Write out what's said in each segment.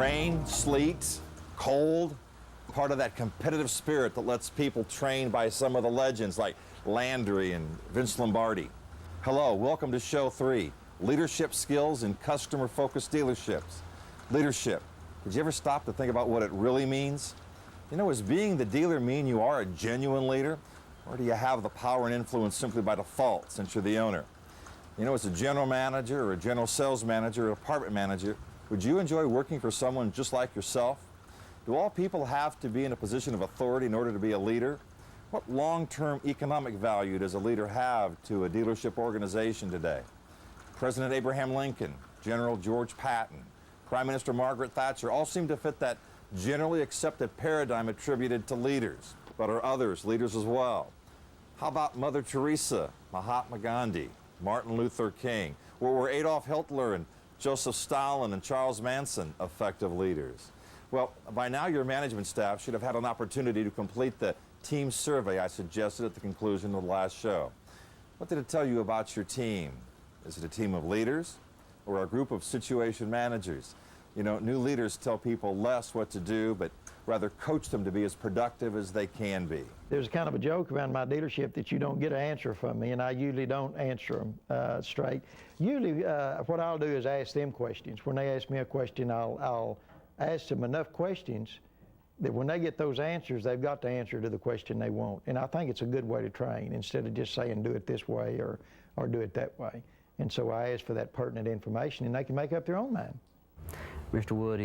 Rain, sleet, cold, part of that competitive spirit that lets people trained by some of the legends like Landry and Vince Lombardi. Hello, welcome to Show 3, Leadership Skills in Customer-Focused Dealerships. Leadership. Did you ever stop to think about what it really means? You know, does being the dealer mean you are a genuine leader? Or do you have the power and influence simply by default since you're the owner? You know, as a general manager or a general sales manager or a department manager, would you enjoy working for someone just like yourself? Do all people have to be in a position of authority in order to be a leader? What long-term economic value does a leader have to a dealership organization today? President Abraham Lincoln, General George Patton, Prime Minister Margaret Thatcher all seem to fit that generally accepted paradigm attributed to leaders. But are others leaders as well? How about Mother Teresa, Mahatma Gandhi, Martin Luther King? Or were Adolf Hitler and Joseph Stalin and Charles Manson effective leaders? Well, by now your management staff should have had an opportunity to complete the team survey I suggested at the conclusion of the last show. What did it tell you about your team? Is it a team of leaders or a group of situation managers? You know, new leaders tell people less what to do, but rather coach them to be as productive as they can be. There's kind of a joke around my dealership that you don't get an answer from me, and I usually don't answer them straight. Usually what I'll do is ask them questions. When they ask me a question, I'll ask them enough questions that when they get those answers, they've got the answer to the question they want. And I think it's a good way to train instead of just saying do it this way or do it that way. And so I ask for that pertinent information, and they can make up their own mind. Mr. Wood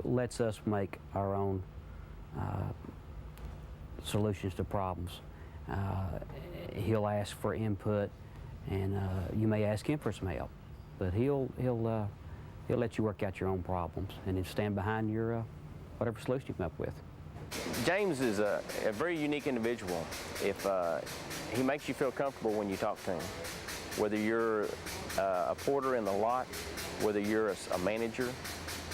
lets us make our own solutions to problems. He'll ask for input, and you may ask him for some help, but he'll let you work out your own problems and then stand behind your whatever solution you come up with. James is a very unique individual. If he makes you feel comfortable when you talk to him, whether you're a porter in the lot, whether you're a manager,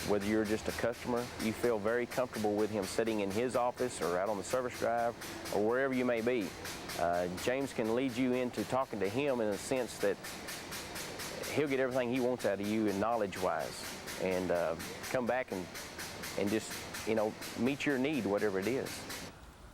whether you're just a customer, you feel very comfortable with him sitting in his office or out on the service drive or wherever you may be. James can lead you into talking to him in a sense that he'll get everything he wants out of you and knowledge-wise, and come back and just, you know, meet your need, whatever it is.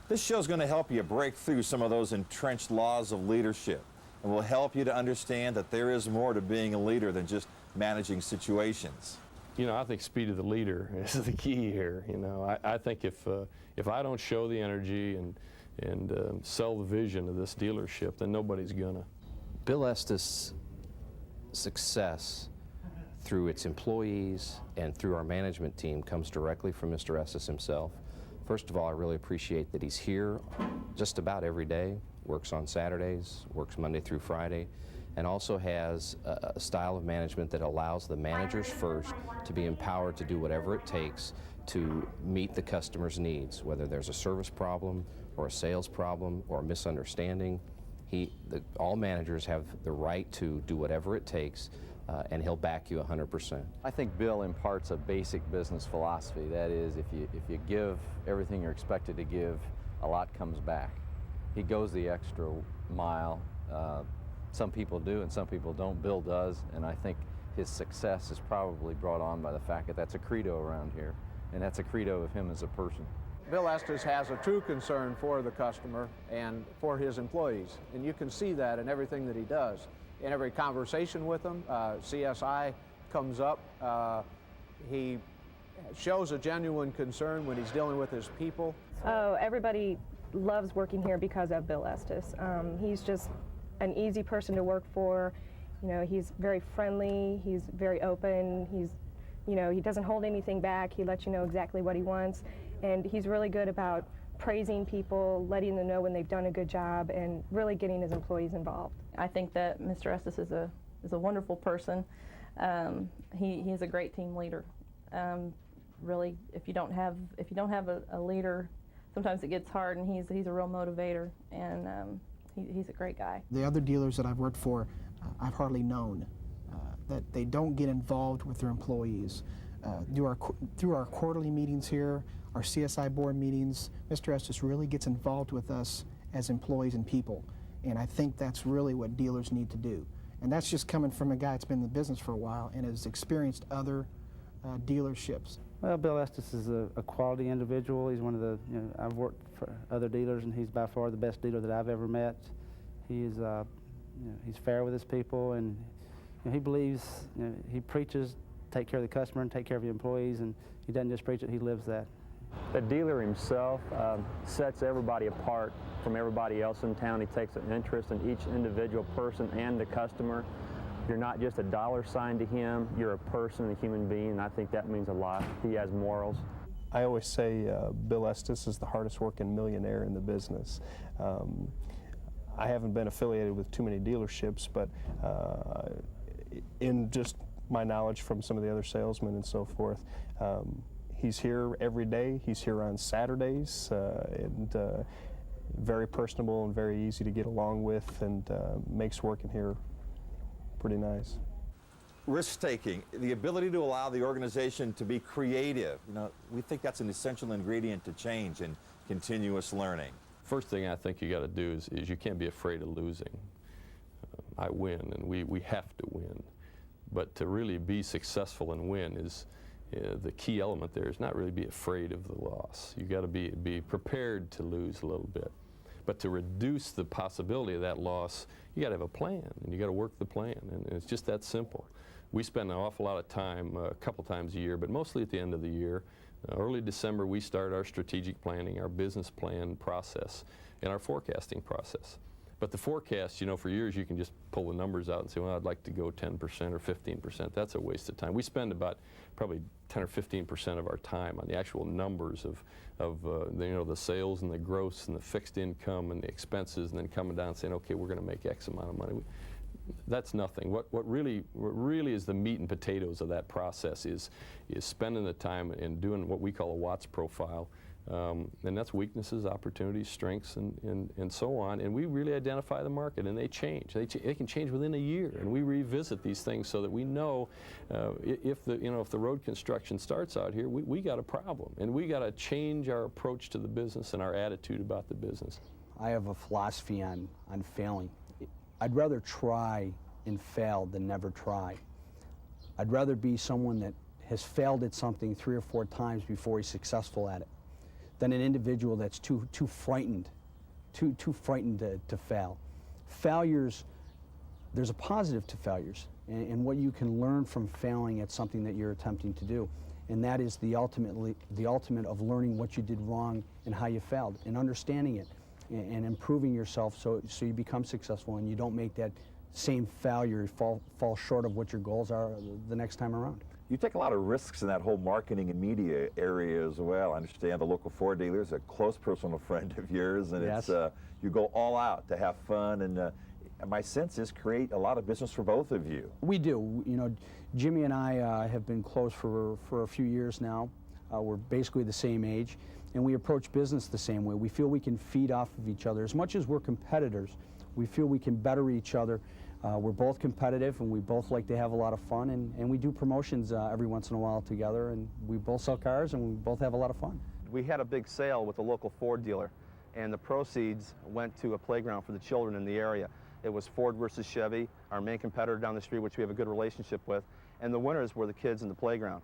This show's going to help you break through some of those entrenched laws of leadership, and will help you to understand that there is more to being a leader than just managing situations. You know, I think speed of the leader is the key here. You know, I think if I don't show the energy and sell the vision of this dealership, then nobody's gonna. Bill Estes' success through its employees and through our management team comes directly from Mr. Estes himself. First of all, I really appreciate that he's here just about every day, works on Saturdays, works Monday through Friday, and also has a style of management that allows the managers first to be empowered to do whatever it takes to meet the customer's needs, whether there's a service problem or a sales problem or a misunderstanding. All managers have the right to do whatever it takes, and he'll back you 100%. I think Bill imparts a basic business philosophy. That is, if you give everything you're expected to give, a lot comes back. He goes the extra mile. Some people do and some people don't. Bill does, and I think his success is probably brought on by the fact that that's a credo around here, and that's a credo of him as a person. Bill Estes has a true concern for the customer and for his employees, and you can see that in everything that he does. In every conversation with them, CSI comes up. He shows a genuine concern when he's dealing with his people. Oh, everybody loves working here because of Bill Estes. He's just an easy person to work for. You know, he's very friendly, he's very open, he doesn't hold anything back. He lets you know exactly what he wants, and he's really good about praising people, letting them know when they've done a good job, and really getting his employees involved. I think that Mr. Estes is a wonderful person. He is a great team leader. Really, if you don't have a leader, sometimes it gets hard, and he's a real motivator, and he's a great guy. The other dealers that I've worked for, I've hardly known that they don't get involved with their employees. Through our quarterly meetings here, our CSI board meetings, Mr. Estes really gets involved with us as employees and people, and I think that's really what dealers need to do. And that's just coming from a guy that's been in the business for a while and has experienced other dealerships? Well, Bill Estes is a quality individual. He's one of the, I've worked for other dealers, and he's by far the best dealer that I've ever met. He is, he's fair with his people, and he believes, he preaches, take care of the customer and take care of your employees, and he doesn't just preach it, he lives that. The dealer himself sets everybody apart from everybody else in town. He takes an interest in each individual person and the customer. You're not just a dollar sign to him, you're a person, a human being, and I think that means a lot. He has morals. I always say Bill Estes is the hardest working millionaire in the business. I haven't been affiliated with too many dealerships, but in just my knowledge from some of the other salesmen and so forth, he's here every day. He's here on Saturdays, and very personable and very easy to get along with, and makes working here pretty nice. Risk-taking, the ability to allow the organization to be creative. We think that's an essential ingredient to change and continuous learning. First thing I think you got to do is you can't be afraid of losing. I win, and we have to win. But to really be successful and win is the key element there is not really be afraid of the loss. You got to be prepared to lose a little bit. But to reduce the possibility of that loss, you got to have a plan, and you got to work the plan, and it's just that simple. We spend an awful lot of time, a couple times a year, but mostly at the end of the year. Early December, we start our strategic planning, our business plan process, and our forecasting process. But the forecast, for years you can just pull the numbers out and say, well, I'd like to go 10% or 15%. That's a waste of time. We spend about probably 10 or 15% of our time on the actual numbers of the sales and the gross and the fixed income and the expenses, and then coming down and saying, okay, we're going to make X amount of money. That's nothing. What really is the meat and potatoes of that process is spending the time and doing what we call a Watts profile. And that's weaknesses, opportunities, strengths, and so on. And we really identify the market, and they change. They can change within a year, and we revisit these things so that we know if the road construction starts out here, we got a problem, and we got to change our approach to the business and our attitude about the business. I have a philosophy on failing. I'd rather try and fail than never try. I'd rather be someone that has failed at something 3 or 4 times before he's successful at it than an individual that's too frightened to fail. Failures, there's a positive to failures, and what you can learn from failing at something that you're attempting to do, and that is the ultimate of learning what you did wrong and how you failed, and understanding it, and improving yourself so you become successful and you don't make that same failure, fall short of what your goals are the next time around. You take a lot of risks in that whole marketing and media area as well. I understand the local Ford dealer is a close personal friend of yours, and yes. It's you go all out to have fun, and my sense is create a lot of business for both of you. We do. Jimmy and I have been close for a few years now. We're basically the same age, and we approach business the same way. We feel we can feed off of each other. As much as we're competitors, we feel we can better each other. We're both competitive, and we both like to have a lot of fun, and we do promotions every once in a while together, and we both sell cars, and we both have a lot of fun. We had a big sale with a local Ford dealer, and the proceeds went to a playground for the children in the area. It was Ford versus Chevy, our main competitor down the street, which we have a good relationship with, and the winners were the kids in the playground.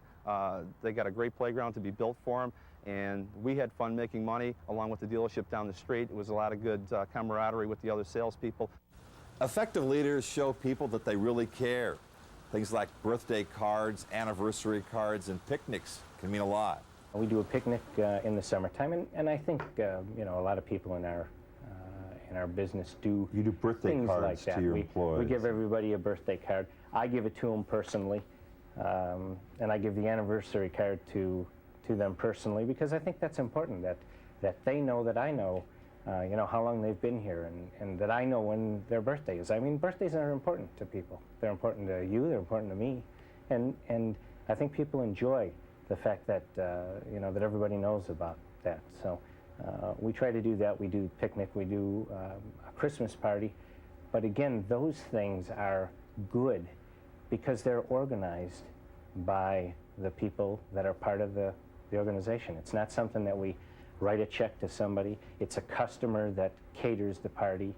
They got a great playground to be built for them, and we had fun making money along with the dealership down the street. It was a lot of good camaraderie with the other salespeople. Effective leaders show people that they really care. Things like birthday cards, anniversary cards, and picnics can mean a lot. We do a picnic in the summertime, and I think a lot of people in our business do. You do birthday things cards like that. to your employees. We give everybody a birthday card. I give it to them personally, and I give the anniversary card to them personally, because I think that's important, that they know that I know how long they've been here, and that I know when their birthday is. I mean, birthdays are important to people. They're important to you, they're important to me, and I think people enjoy the fact that that everybody knows about that. So we try to do that. We do picnic, we do a Christmas party, but again, those things are good because they're organized by the people that are part of the organization. It's not something that we write a check to somebody. It's a customer that caters the party,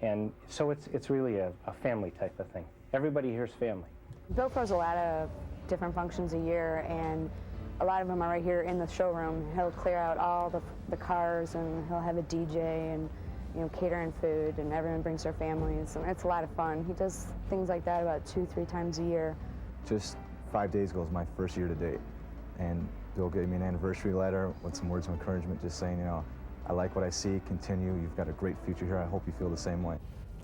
and so it's really a family type of thing. Everybody here's family. Bill throws a lot of different functions a year, and a lot of them are right here in the showroom. He'll clear out all the cars, and he'll have a DJ and catering food, and everyone brings their families, and it's a lot of fun. He does things like that about 2-3 times a year. Just 5 days ago was my first year to date, and Bill gave me an anniversary letter with some words of encouragement, just saying, I like what I see, continue, you've got a great future here, I hope you feel the same way.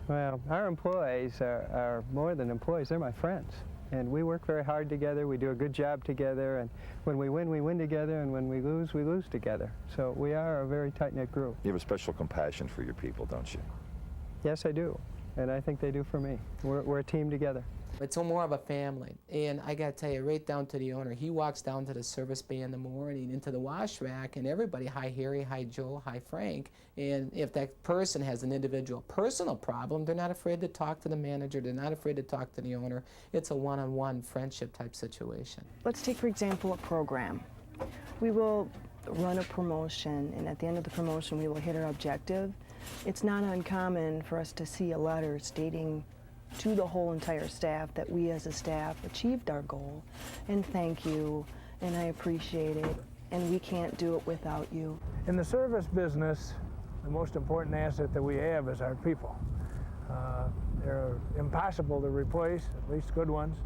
Well, our employees are more than employees, they're my friends. And we work very hard together, we do a good job together, and when we win together, and when we lose together. So we are a very tight-knit group. You have a special compassion for your people, don't you? Yes, I do, and I think they do for me. We're a team together. It's more of a family, and I gotta tell you, right down to the owner. He walks down to the service bay in the morning, into the wash rack, and everybody, hi Harry, hi Joe, hi Frank, and if that person has an individual personal problem, they're not afraid to talk to the manager, they're not afraid to talk to the owner. It's a one-on-one friendship type situation. Let's take, for example, a program. We will run a promotion, and at the end of the promotion, we will hit our objective. It's not uncommon for us to see a letter stating to the whole entire staff that we as a staff achieved our goal, and thank you, and I appreciate it, and we can't do it without you. In the service business, the most important asset that we have is our people. They're impossible to replace, at least good ones,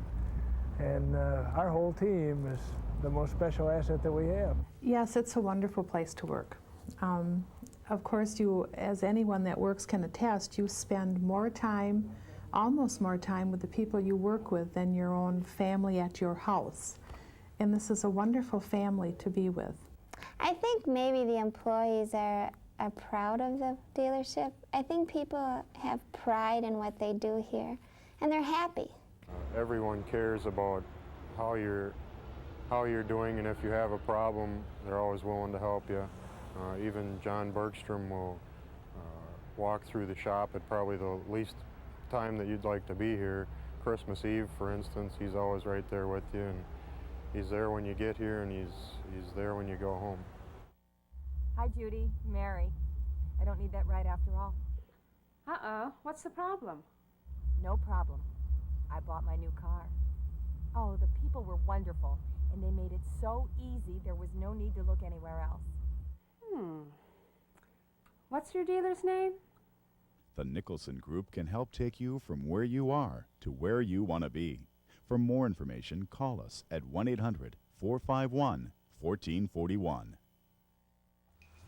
and our whole team is the most special asset that we have. Yes, it's a wonderful place to work. Of course, you, as anyone that works can attest, you spend more time, almost more time with the people you work with than your own family at your house. And this is a wonderful family to be with. I think maybe the employees are proud of the dealership. I think people have pride in what they do here, and they're happy. Everyone cares about how you're doing, and if you have a problem, they're always willing to help you. Even John Bergstrom will walk through the shop at probably the least time that you'd like to be here. Christmas Eve, for instance, he's always right there with you, and he's there when you get here, and he's there when you go home. Hi, Judy. Mary. I don't need that ride after all. Uh-oh. What's the problem? No problem. I bought my new car. Oh, the people were wonderful, and they made it so easy there was no need to look anywhere else. What's your dealer's name? The Nickelsen Group can help take you from where you are to where you want to be. For more information, call us at 1-800-451-1441.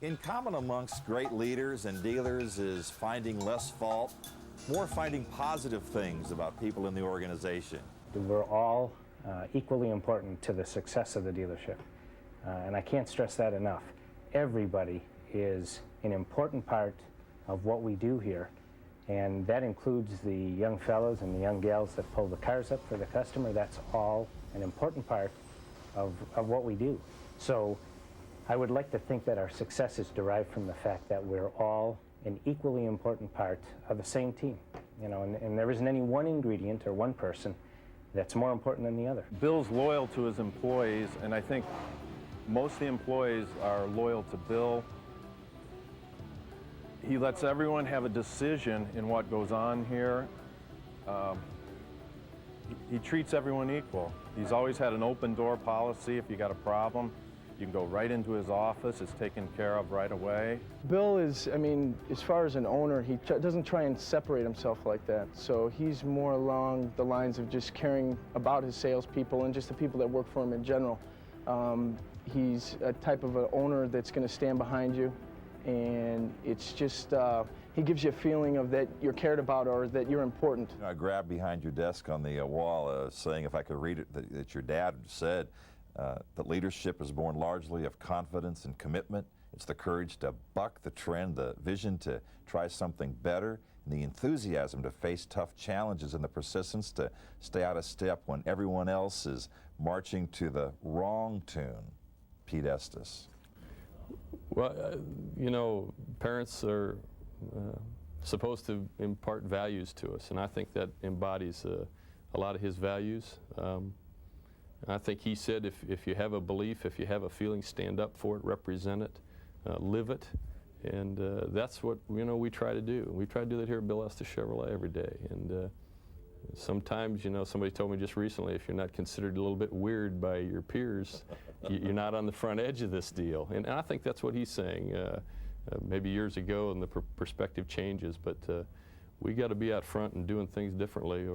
In common amongst great leaders and dealers is finding less fault, more finding positive things about people in the organization. We're all equally important to the success of the dealership, and I can't stress that enough. Everybody is an important part of what we do here, and that includes the young fellows and the young gals that pull the cars up for the customer. That's all an important part of what we do. So I would like to think that our success is derived from the fact that we're all an equally important part of the same team, and there isn't any one ingredient or one person that's more important than the other. Bill's loyal to his employees, and I think most of the employees are loyal to Bill. He lets everyone have a decision in what goes on here. He treats everyone equal. He's always had an open door policy. If you got a problem, you can go right into his office. It's taken care of right away. Bill is, as far as an owner, he doesn't try and separate himself like that. So he's more along the lines of just caring about his salespeople and just the people that work for him in general. He's a type of an owner that's going to stand behind you. And it's just, he gives you a feeling of that you're cared about or that you're important. I grabbed behind your desk on the wall saying, if I could read it, that your dad said that leadership is born largely of confidence and commitment. It's the courage to buck the trend, the vision to try something better, and the enthusiasm to face tough challenges, and the persistence to stay out of step when everyone else is marching to the wrong tune. Pete Estes. Well, parents are supposed to impart values to us, and I think that embodies a lot of his values. I think he said, if you have a belief, if you have a feeling, stand up for it, represent it, live it, and that's what we try to do. We try to do that here at Bill Estes Chevrolet every day, and Sometimes, you know, somebody told me just recently, if you're not considered a little bit weird by your peers, you're not on the front edge of this deal. And I think that's what he's saying. Maybe years ago, and the perspective changes, but we got to be out front and doing things differently,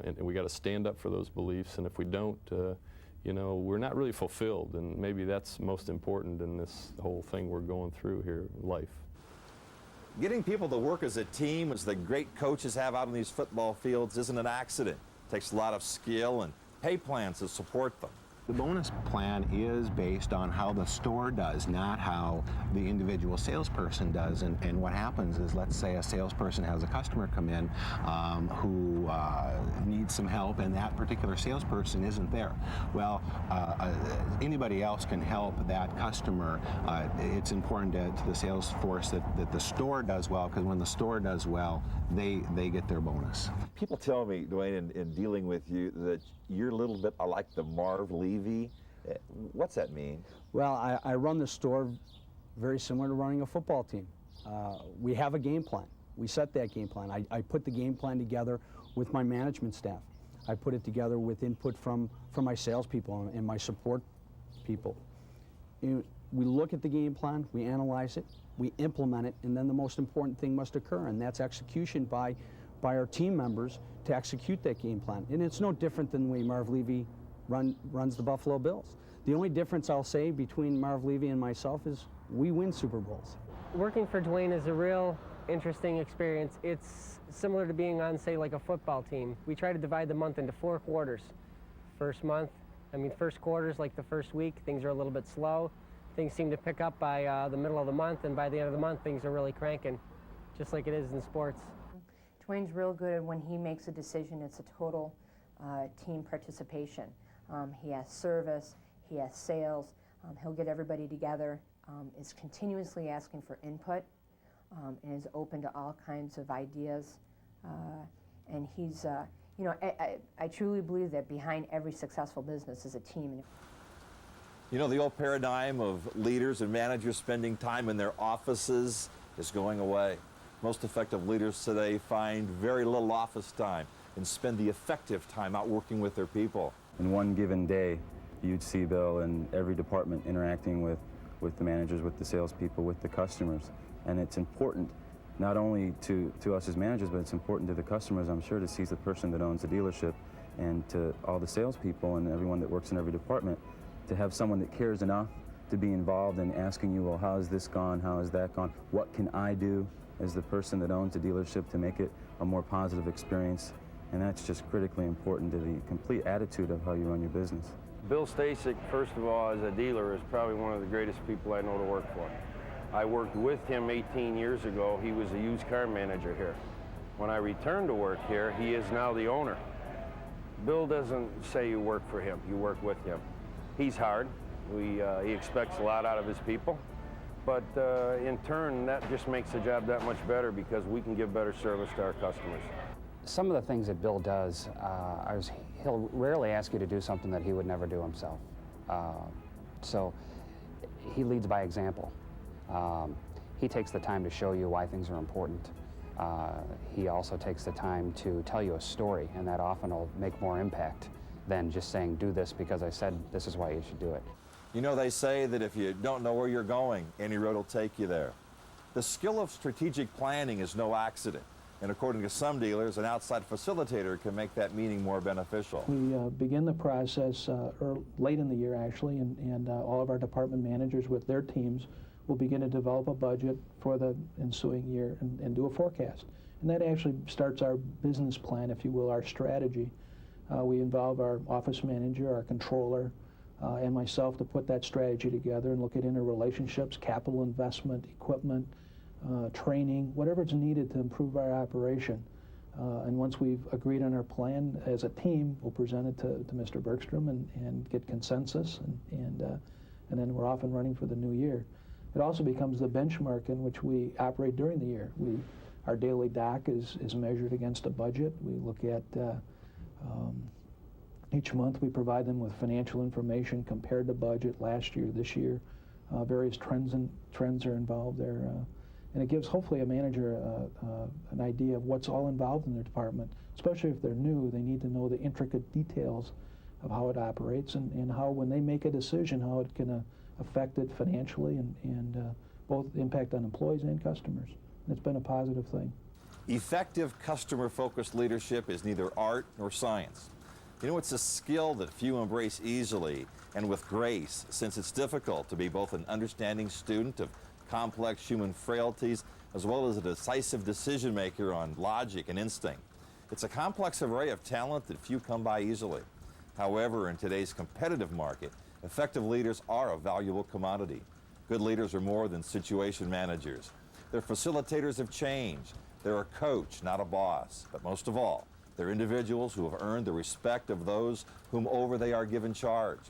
and we got to stand up for those beliefs. And if we don't, you know, we're not really fulfilled. And maybe that's most important in this whole thing we're going through here in life. Getting people to work as a team, as the great coaches have out on these football fields, isn't an accident. It takes a lot of skill and pay plans to support them. The bonus plan is based on how the store does, not how the individual salesperson does. And what happens is, let's say a salesperson has a customer come in who needs some help, and that particular salesperson isn't there. Well, anybody else can help that customer. It's important to the sales force that the store does well, because when the store does well, they get their bonus. People tell me, Dwayne, in dealing with you, that you're a little bit like the Marv Levy. What's that mean? Well, I run the store very similar to running a football team. We have a game plan. We set that game plan. I put the game plan together with my management staff. I put it together with input from my salespeople and my support people. We look at the game plan, we analyze it, we implement it, and then the most important thing must occur, and that's execution by our team members to execute that game plan. And it's no different than the way Marv Levy runs the Buffalo Bills. The only difference I'll say between Marv Levy and myself is we win Super Bowls. Working for Dwayne is a real interesting experience. It's similar to being on, say, like a football team. We try to divide the month into 4 quarters. First quarter's like the first week, things are a little bit slow. Things seem to pick up by the middle of the month, and by the end of the month, things are really cranking, just like it is in sports. Dwayne's real good when he makes a decision. It's a total team participation. He has service, he has sales, he'll get everybody together, is continuously asking for input, and is open to all kinds of ideas. And he's, you know, I truly believe that behind every successful business is a team. You know, the old paradigm of leaders and managers spending time in their offices is going away. Most effective leaders today find very little office time and spend the effective time out working with their people. In one given day, you'd see Bill in every department interacting with the managers, with the salespeople, with the customers. And it's important not only to us as managers, but it's important to the customers, I'm sure, to see the person that owns the dealership, and to all the salespeople and everyone that works in every department, to have someone that cares enough to be involved in asking you, well, how has this gone? How has that gone? What can I do as the person that owns the dealership to make it a more positive experience? And that's just critically important to the complete attitude of how you run your business. Bill Stasek, first of all, as a dealer, is probably one of the greatest people I know to work for. I worked with him 18 years ago. He was a used car manager here. When I returned to work here, he is now the owner. Bill doesn't say you work for him, you work with him. He's hard. He expects a lot out of his people. But in turn, that just makes the job that much better, because we can give better service to our customers. Some of the things that Bill does, he'll rarely ask you to do something that he would never do himself. So he leads by example. He takes the time to show you why things are important. He also takes the time to tell you a story, and that often will make more impact than just saying, do this because I said this is why you should do it. You know, they say that if you don't know where you're going, any road will take you there. The skill of strategic planning is no accident. And according to some dealers, an outside facilitator can make that meeting more beneficial. We begin the process late in the year, actually, and all of our department managers with their teams will begin to develop a budget for the ensuing year and do a forecast. And that actually starts our business plan, if you will, our strategy. We involve our office manager, our controller, and myself to put that strategy together and look at interrelationships, capital investment, equipment, training, whatever's needed to improve our operation. And once we've agreed on our plan as a team, we'll present it to Mr. Bergstrom and get consensus, and then we're off and running for the new year. It also becomes the benchmark in which we operate during the year. Our daily doc is measured against a budget. We look at each month we provide them with financial information compared to budget last year, this year. Various trends are involved there. And it gives hopefully a manager an idea of what's all involved in their department. Especially if they're new, they need to know the intricate details of how it operates and how, when they make a decision, how it can affect it financially and both impact on employees and customers. And it's been a positive thing. Effective customer-focused leadership is neither art nor science. You know, it's a skill that few embrace easily and with grace, since it's difficult to be both an understanding student of complex human frailties as well as a decisive decision maker on logic and instinct. It's a complex array of talent that few come by easily. However, in today's competitive market, effective leaders are a valuable commodity. Good leaders are more than situation managers. They're facilitators of change. They're a coach, not a boss. But most of all, they're individuals who have earned the respect of those whom over they are given charge.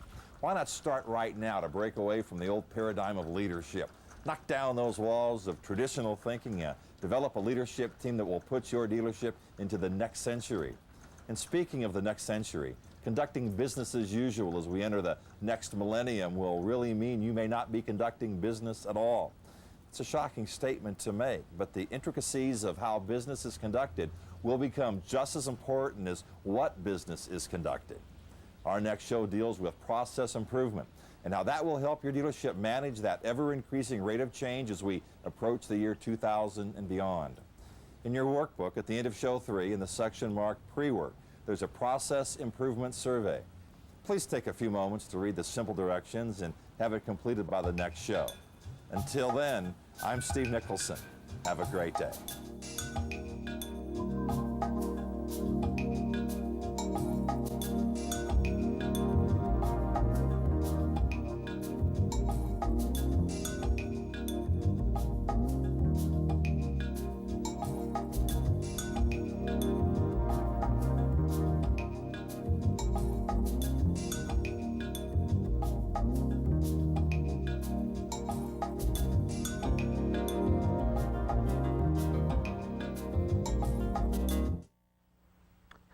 Why not start right now to break away from the old paradigm of leadership? Knock down those walls of traditional thinking, develop a leadership team that will put your dealership into the next century. And speaking of the next century, conducting business as usual as we enter the next millennium will really mean you may not be conducting business at all. It's a shocking statement to make, but the intricacies of how business is conducted will become just as important as what business is conducted. Our next show deals with process improvement and how that will help your dealership manage that ever-increasing rate of change as we approach the year 2000 and beyond. In your workbook at the end of show 3, in the section marked pre-work, there's a process improvement survey. Please take a few moments to read the simple directions and have it completed by the next show. Until then, I'm Steve Nickelsen. Have a great day.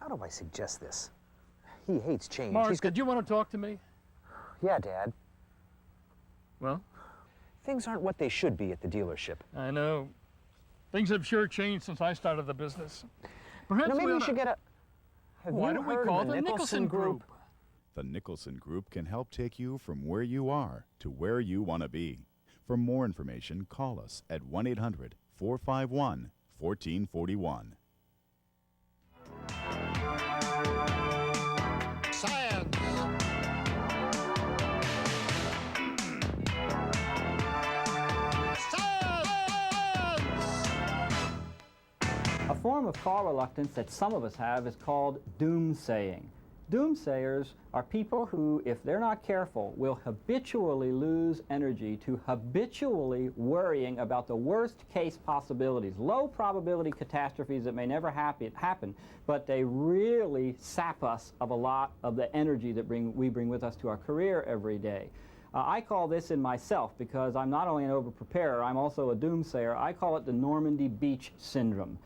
How do I suggest this? He hates change. Mark, did you want to talk to me? Yeah, Dad. Well? Things aren't what they should be at the dealership. I know. Things have sure changed since I started the business. Perhaps maybe we should get a... Why don't we call the Nickelsen Group? The Nickelsen Group can help take you from where you are to where you want to be. For more information, call us at 1-800-451-1441. Science. A form of car reluctance that some of us have is called doomsaying. Doomsayers are people who, if they're not careful, will habitually lose energy to habitually worrying about the worst case possibilities, low probability catastrophes that may never happen, but they really sap us of a lot of the energy that we bring with us to our career every day. I call this in myself, because I'm not only an over-preparer, I'm also a doomsayer. I call it the Normandy Beach syndrome.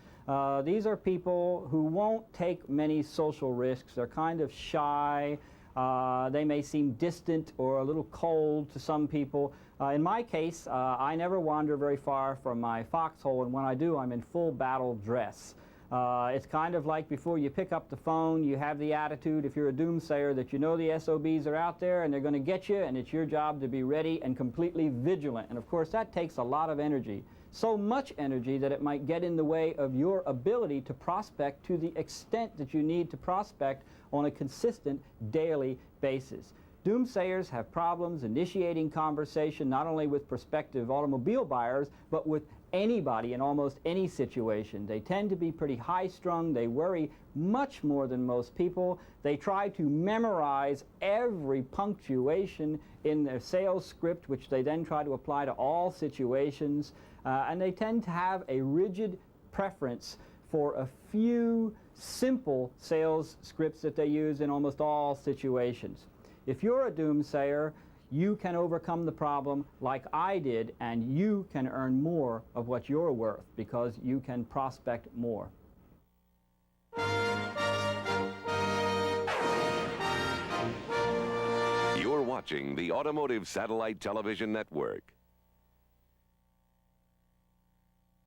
These are people who won't take many social risks. They're kind of shy. They may seem distant or a little cold to some people. In my case, I never wander very far from my foxhole, and when I do, I'm in full battle dress. It's kind of like before you pick up the phone, you have the attitude, if you're a doomsayer, that you know the SOBs are out there and they're going to get you, and it's your job to be ready and completely vigilant. And of course, that takes a lot of energy. So much energy that it might get in the way of your ability to prospect to the extent that you need to prospect on a consistent daily basis. Doomsayers have problems initiating conversation not only with prospective automobile buyers, but with anybody in almost any situation. They tend to be pretty high-strung. They worry much more than most people. They try to memorize every punctuation in their sales script, which they then try to apply to all situations. And they tend to have a rigid preference for a few simple sales scripts that they use in almost all situations. If you're a doomsayer, you can overcome the problem like I did, and you can earn more of what you're worth because you can prospect more. You're watching the Automotive Satellite Television Network.